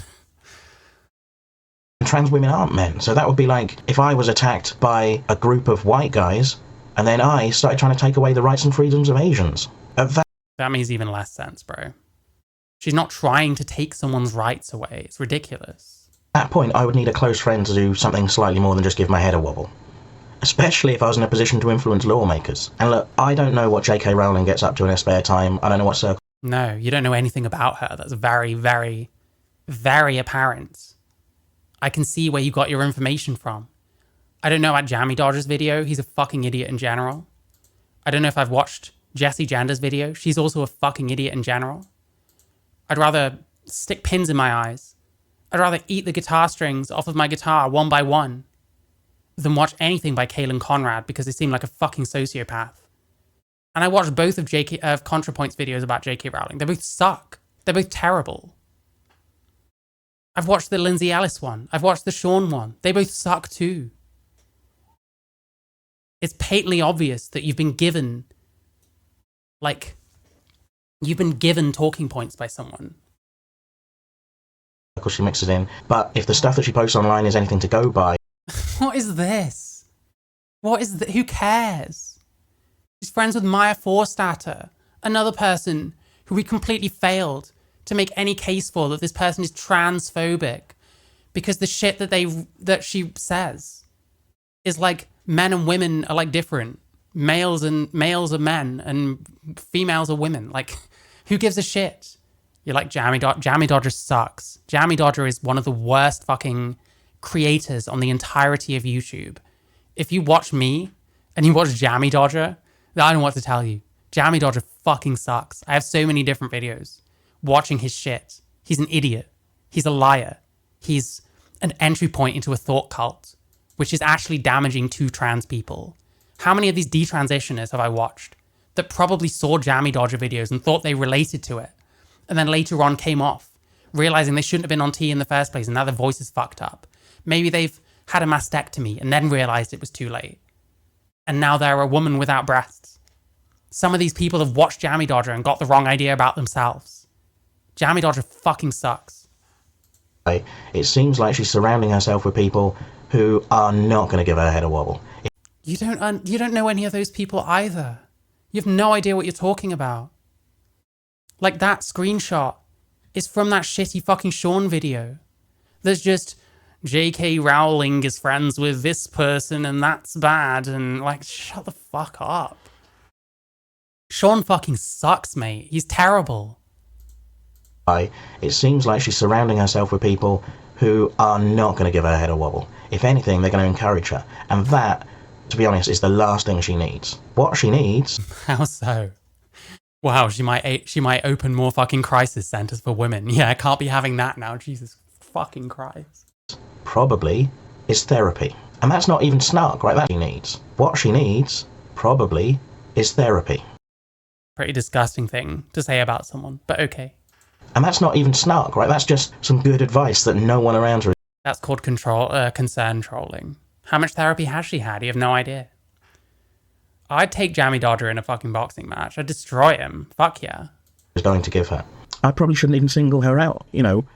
trans women aren't men. So that would be like if I was attacked by a group of white guys and then I started trying to take away the rights and freedoms of Asians. That makes even less sense, bro. She's not trying to take someone's rights away. It's ridiculous. At that point, I would need a close friend to do something slightly more than just give my head a wobble. Especially if I was in a position to influence lawmakers. And look, I don't know what JK Rowling gets up to in her spare time. I don't know what circle. No, you don't know anything about her. That's very, very, very apparent. I can see where you got your information from. I don't know about Jammy Dodger's video. He's a fucking idiot in general. I don't know if I've watched Jessie Jender's video. She's also a fucking idiot in general. I'd rather stick pins in my eyes. I'd rather eat the guitar strings off of my guitar one by one than watch anything by Kaylin Conrad because they seem like a fucking sociopath. And I watched both of ContraPoints videos about J.K. Rowling. They both suck. They're both terrible. I've watched the Lindsay Ellis one. I've watched the Sean one. They both suck too. It's patently obvious that you've been given talking points by someone. Because she mixes in. But if the stuff that she posts online is anything to go by. What is this? Who cares? She's friends with Maya Forstater, another person who we completely failed to make any case for that this person is transphobic because the shit that she says is like men and women are like different. Males are men and females are women. Like, who gives a shit? You're like, Jammy Dodger sucks. Jammy Dodger is one of the worst fucking creators on the entirety of YouTube. If you watch me and you watch Jammy Dodger, I don't know what to tell you. Jammy Dodger fucking sucks. I have so many different videos watching his shit. He's an idiot. He's a liar. He's an entry point into a thought cult, which is actually damaging to trans people. How many of these detransitioners have I watched that probably saw Jammy Dodger videos and thought they related to it, and then later on came off, realizing they shouldn't have been on T in the first place and now their voice is fucked up? Maybe they've had a mastectomy and then realized it was too late. And now they're a woman without breasts. Some of these people have watched Jammy Dodger and got the wrong idea about themselves. Jammy Dodger fucking sucks. It seems like she's surrounding herself with people who are not going to give her head a wobble. You don't know any of those people either. You have no idea what you're talking about. Like, that screenshot is from that shitty fucking Sean video. There's just JK Rowling is friends with this person and that's bad, and like, shut the fuck up. Sean fucking sucks, mate. He's terrible. It seems like she's surrounding herself with people who are not going to give her head a wobble. If anything, they're going to encourage her. And that, to be honest, is the last thing she needs. What she needs... How so? Wow, she might open more fucking crisis centers for women. Yeah, I can't be having that now. Jesus fucking Christ. Probably is therapy. And that's not even snark, right? That she needs. What she needs, probably, is therapy. Pretty disgusting thing to say about someone, but okay. And that's not even snark, right? That's just some good advice that no one around her... That's called concern trolling. How much therapy has she had? You have no idea. I'd take Jammy Dodger in a fucking boxing match. I'd destroy him. Fuck yeah. ...is going to give her. I probably shouldn't even single her out. You know,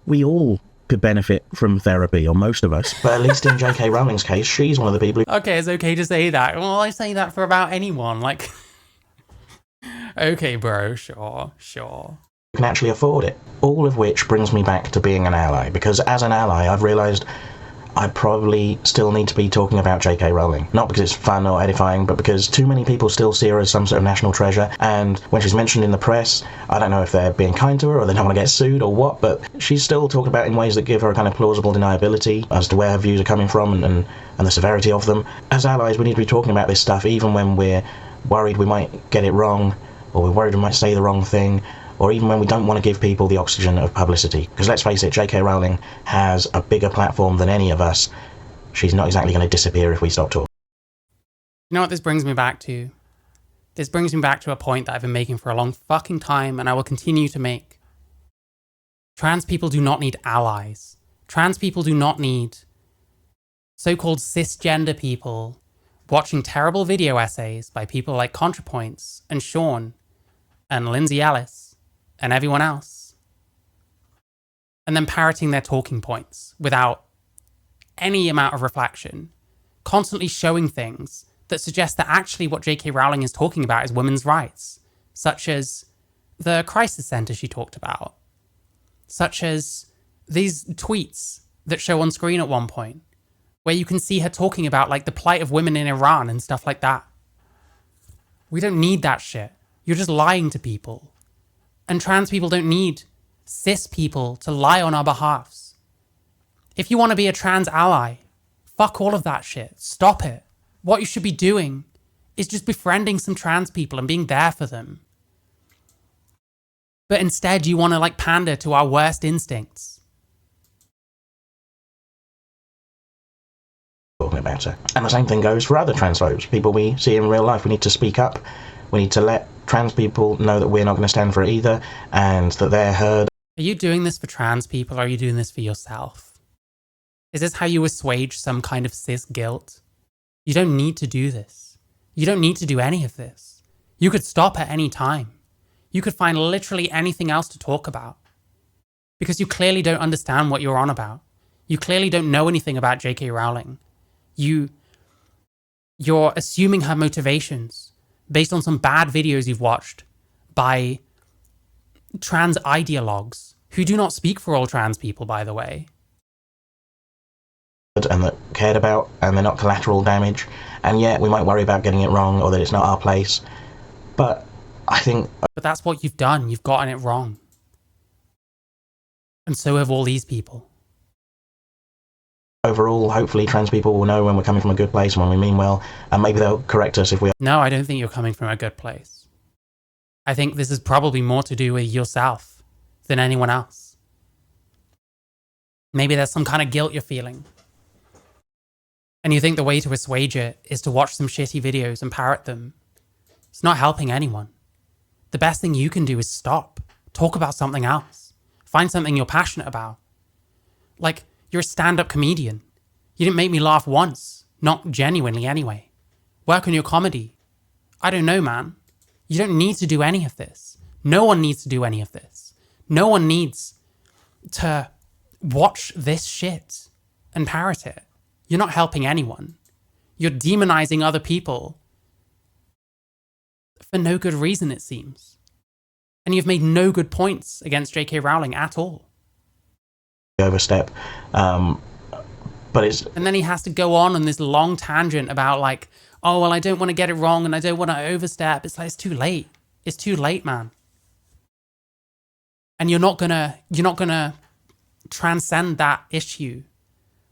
we all could benefit from therapy, or most of us. But at least in JK Rowling's case, she's one of the people who... Okay, it's okay to say that. Well, I say that for about anyone. Like... Okay, bro. Sure. ...can actually afford it. All of which brings me back to being an ally, because as an ally I've realised I probably still need to be talking about JK Rowling. Not because it's fun or edifying, but because too many people still see her as some sort of national treasure, and when she's mentioned in the press, I don't know if they're being kind to her or they don't want to get sued or what, but she's still talked about in ways that give her a kind of plausible deniability as to where her views are coming from and the severity of them. As allies, we need to be talking about this stuff even when we're worried we might get it wrong, or we're worried we might say the wrong thing, or even when we don't want to give people the oxygen of publicity. Because let's face it, JK Rowling has a bigger platform than any of us. She's not exactly going to disappear if we stop talking. You know what this brings me back to? This brings me back to a point that I've been making for a long fucking time, and I will continue to make. Trans people do not need allies. Trans people do not need so-called cisgender people watching terrible video essays by people like ContraPoints and Sean and Lindsay Ellis and everyone else, and then parroting their talking points without any amount of reflection, constantly showing things that suggest that actually what J.K. Rowling is talking about is women's rights, such as the crisis center she talked about, such as these tweets that show on screen at one point, where you can see her talking about like the plight of women in Iran and stuff like that. We don't need that shit. You're just lying to people. And trans people don't need cis people to lie on our behalves. If you want to be a trans ally, fuck all of that shit. Stop it. What you should be doing is just befriending some trans people and being there for them. But instead you want to like pander to our worst instincts. Talking about her. And the same thing goes for other transphobes, people we see in real life. We need to speak up. We need to let trans people know that we're not going to stand for it either, and that they're heard. Are you doing this for trans people, or are you doing this for yourself? Is this how you assuage some kind of cis guilt? You don't need to do this. You don't need to do any of this. You could stop at any time. You could find literally anything else to talk about. Because you clearly don't understand what you're on about. You clearly don't know anything about J.K. Rowling. You're assuming her motivations based on some bad videos you've watched by trans ideologues who do not speak for all trans people, by the way. And that cared about, and they're not collateral damage, and yet we might worry about getting it wrong or that it's not our place. But I think... But that's what you've done. You've gotten it wrong. And so have all these people. Overall, hopefully trans people will know when we're coming from a good place and when we mean well, and maybe they'll correct us if we are. No, I don't think you're coming from a good place. I think this is probably more to do with yourself than anyone else. Maybe there's some kind of guilt you're feeling. And you think the way to assuage it is to watch some shitty videos and parrot them. It's not helping anyone. The best thing you can do is stop. Talk about something else. Find something you're passionate about. Like, you're a stand-up comedian. You didn't make me laugh once. Not genuinely, anyway. Work on your comedy. I don't know, man. You don't need to do any of this. No one needs to do any of this. No one needs to watch this shit and parrot it. You're not helping anyone. You're demonizing other people for no good reason, it seems. And you've made no good points against JK Rowling at all. Overstep. But it's... And then he has to go on this long tangent about like, oh, well, I don't want to get it wrong and I don't want to overstep. It's like, it's too late. It's too late, man. And you're not gonna transcend that issue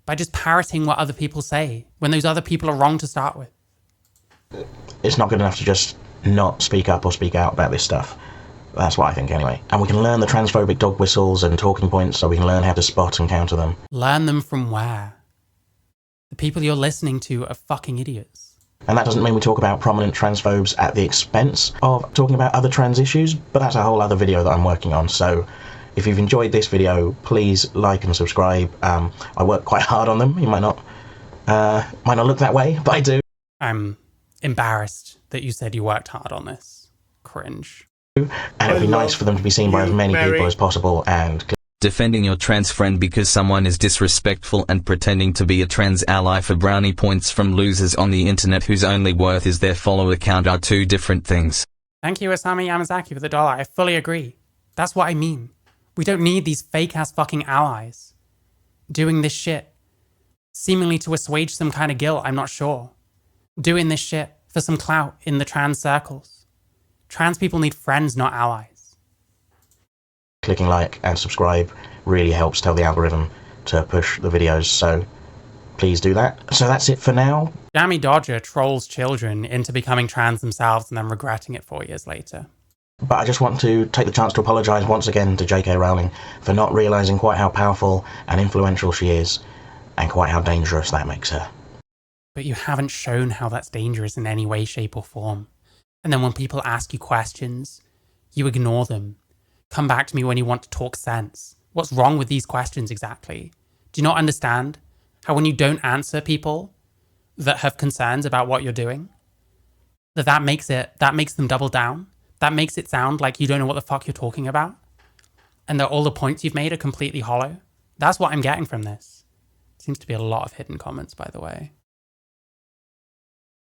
by just parroting what other people say when those other people are wrong to start with. It's not good enough to just not speak up or speak out about this stuff. That's what I think anyway. And we can learn the transphobic dog whistles and talking points so we can learn how to spot and counter them. Learn them from where? The people you're listening to are fucking idiots. And that doesn't mean we talk about prominent transphobes at the expense of talking about other trans issues, but that's a whole other video that I'm working on. So if you've enjoyed this video, please like and subscribe. I work quite hard on them. You might not look that way, but I do. I'm embarrassed that you said you worked hard on this. Cringe. And it would be nice for them to be seen by as many people as possible. And defending your trans friend because someone is disrespectful and pretending to be a trans ally for brownie points from losers on the internet whose only worth is their follower count are two different things. Thank you, Asami Yamazaki, for the $1. I fully agree. That's what I mean. We don't need these fake-ass fucking allies doing this shit, seemingly to assuage some kind of guilt, I'm not sure. Doing this shit for some clout in the trans circles. Trans people need friends, not allies. Clicking like and subscribe really helps tell the algorithm to push the videos, so please do that. So that's it for now. Jammy Dodger trolls children into becoming trans themselves and then regretting it 4 years later. But I just want to take the chance to apologise once again to JK Rowling for not realising quite how powerful and influential she is, and quite how dangerous that makes her. But you haven't shown how that's dangerous in any way, shape or form. And then when people ask you questions, you ignore them. Come back to me when you want to talk sense. What's wrong with these questions exactly? Do you not understand how when you don't answer people that have concerns about what you're doing, that makes them double down? That makes it sound like you don't know what the fuck you're talking about? And that all the points you've made are completely hollow? That's what I'm getting from this. Seems to be a lot of hidden comments, by the way.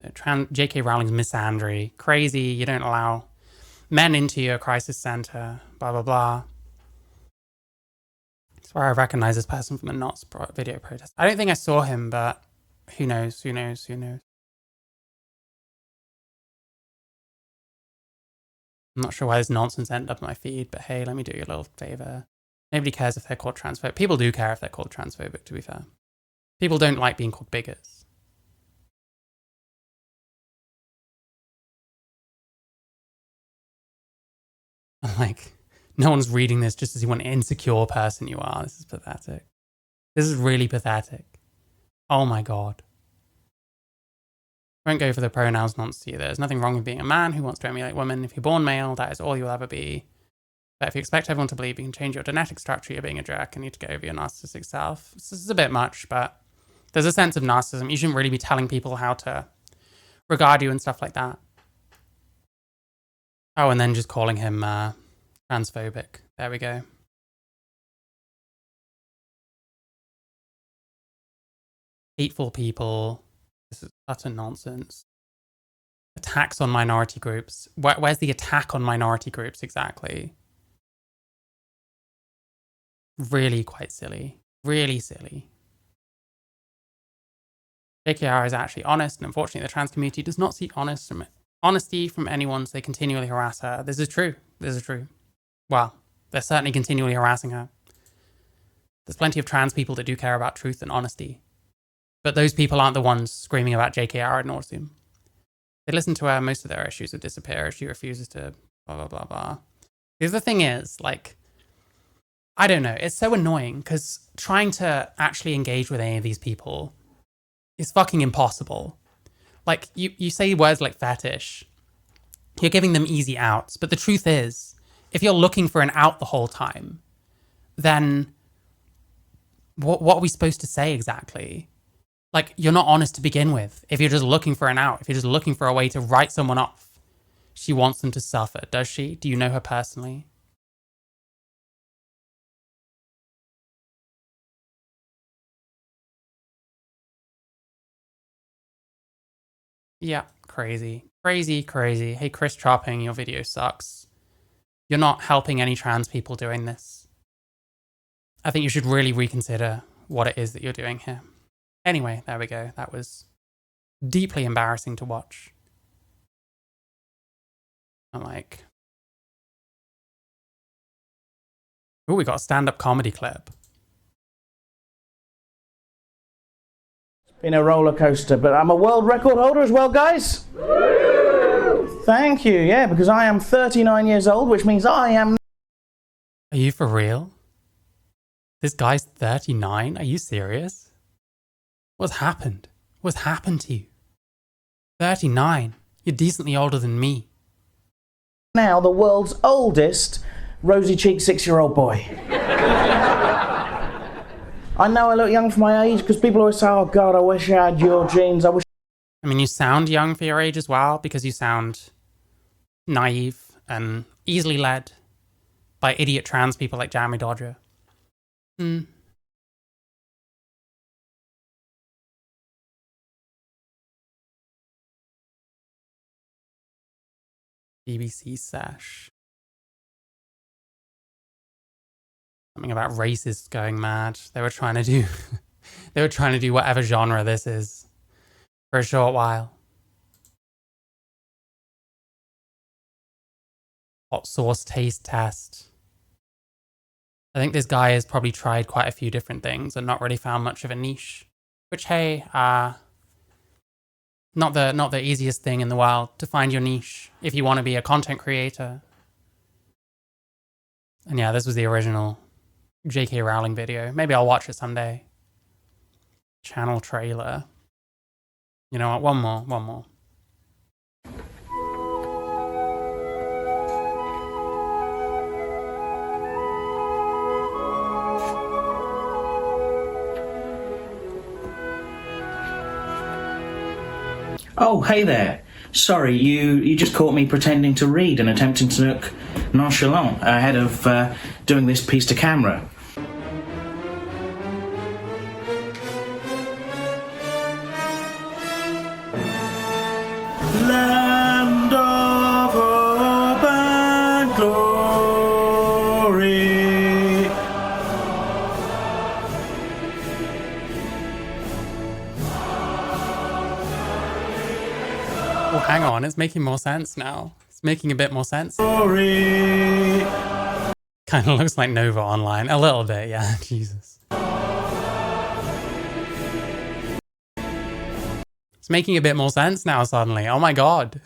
JK Rowling's misandry. Crazy, you don't allow men into your crisis center, blah, blah, blah. That's where I recognize this person from a Knots video protest. I don't think I saw him, but who knows, who knows, who knows. I'm not sure why this nonsense ended up in my feed, but hey, let me do you a little favor. Nobody cares if they're called transphobic. People do care if they're called transphobic, to be fair. People don't like being called bigots. Like, no one's reading this just to see what an insecure person you are. This is pathetic. This is really pathetic. Oh my god. Won't go for the pronouns nonsense either. There's nothing wrong with being a man who wants to emulate women. If you're born male, that is all you'll ever be. But if you expect everyone to believe you can change your genetic structure, you're being a jerk and need to get over your narcissistic self. This is a bit much, but there's a sense of narcissism. You shouldn't really be telling people how to regard you and stuff like that. Oh, and then just calling him transphobic. There we go. Hateful people. This is utter nonsense. Attacks on minority groups. Where's the attack on minority groups exactly? Really quite silly. Really silly. JKR is actually honest, and unfortunately the trans community does not seek honesty from anyone, so they continually harass her. This is true. This is true. Well, they're certainly continually harassing her. There's plenty of trans people that do care about truth and honesty. But those people aren't the ones screaming about JKR ad nauseum. They listen to her, most of their issues would disappear if she refuses to blah, blah, blah, blah. Because the thing is, like, I don't know, it's so annoying because trying to actually engage with any of these people is fucking impossible. Like, you say words like fetish, you're giving them easy outs, but the truth is, if you're looking for an out the whole time, then what are we supposed to say exactly? Like, you're not honest to begin with. If you're just looking for an out, if you're just looking for a way to write someone off, she wants them to suffer, does she? Do you know her personally? Yeah, crazy. Crazy, crazy. Hey, Chris Chopping, your video sucks. You're not helping any trans people doing this. I think you should really reconsider what it is that you're doing here. Anyway, there we go. That was deeply embarrassing to watch. I'm like... Oh, we got a stand-up comedy clip. Been a roller coaster, but I'm a world record holder as well, guys. Thank you, yeah, because I am 39 years old, which means I am... Are you for real? This guy's 39? Are you serious? What's happened? What's happened to you? 39? You're decently older than me. now the world's oldest rosy-cheeked 6-year-old boy. I know I look young for my age because people always say, oh God, I wish I had your genes. I mean, you sound young for your age as well because you sound naive and easily led by idiot trans people like Jamie Dodger. BBC Sash. Something about racists going mad. They were trying to do they were trying to do whatever genre this is for a short while. Hot sauce taste test. I think this guy has probably tried quite a few different things and not really found much of a niche. Which, hey, not the easiest thing in the world to find your niche if you want to be a content creator. And yeah, this was the original JK Rowling video. Maybe I'll watch it someday. Channel trailer. You know what? One more. Oh, hey there. Sorry, you just caught me pretending to read and attempting to look nonchalant ahead of doing this piece to camera. Land of hope and glory. Oh, hang on, it's making more sense now. It's making a bit more sense. Glory. Kind of looks like Nova Online. A little bit, yeah. Jesus. It's making a bit more sense now suddenly. Oh my god.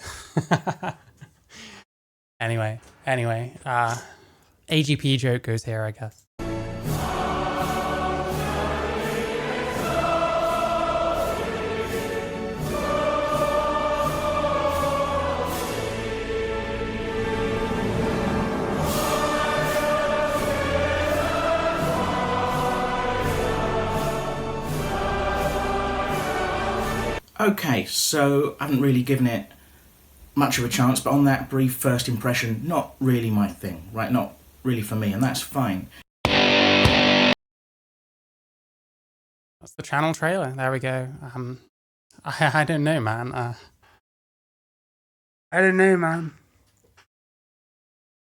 Anyway. AGP joke goes here, I guess. Okay, so I haven't really given it much of a chance, but on that brief first impression, not really my thing, right? Not really for me, and that's fine. That's the channel trailer. There we go. I don't know, man. I don't know, man.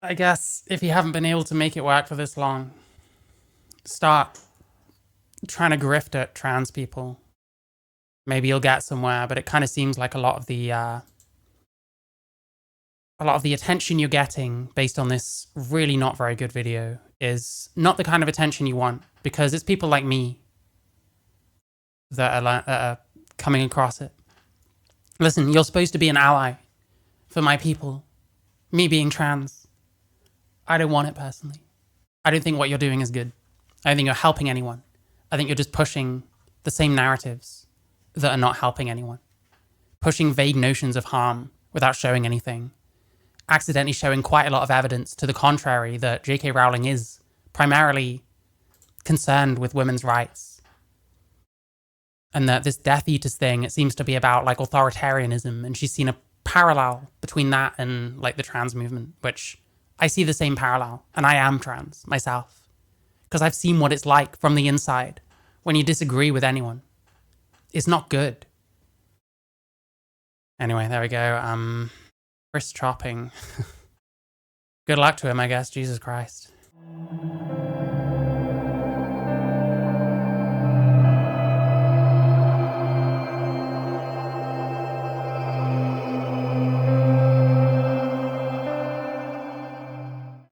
I guess if you haven't been able to make it work for this long, start trying to grift at trans people. Maybe you'll get somewhere, but it kind of seems like a lot of the attention you're getting based on this really not very good video is not the kind of attention you want, because it's people like me that are coming across it. Listen, you're supposed to be an ally for my people. Me being trans, I don't want it personally. I don't think what you're doing is good. I don't think you're helping anyone. I think you're just pushing the same narratives that are not helping anyone. Pushing vague notions of harm without showing anything. Accidentally showing quite a lot of evidence to the contrary that JK Rowling is primarily concerned with women's rights. And that this Death Eaters thing, it seems to be about like authoritarianism, and she's seen a parallel between that and like the trans movement, which I see the same parallel, and I am trans myself. Because I've seen what it's like from the inside when you disagree with anyone. It's not good. Anyway, there we go. Wrist chopping. Good luck to him, I guess. Jesus Christ.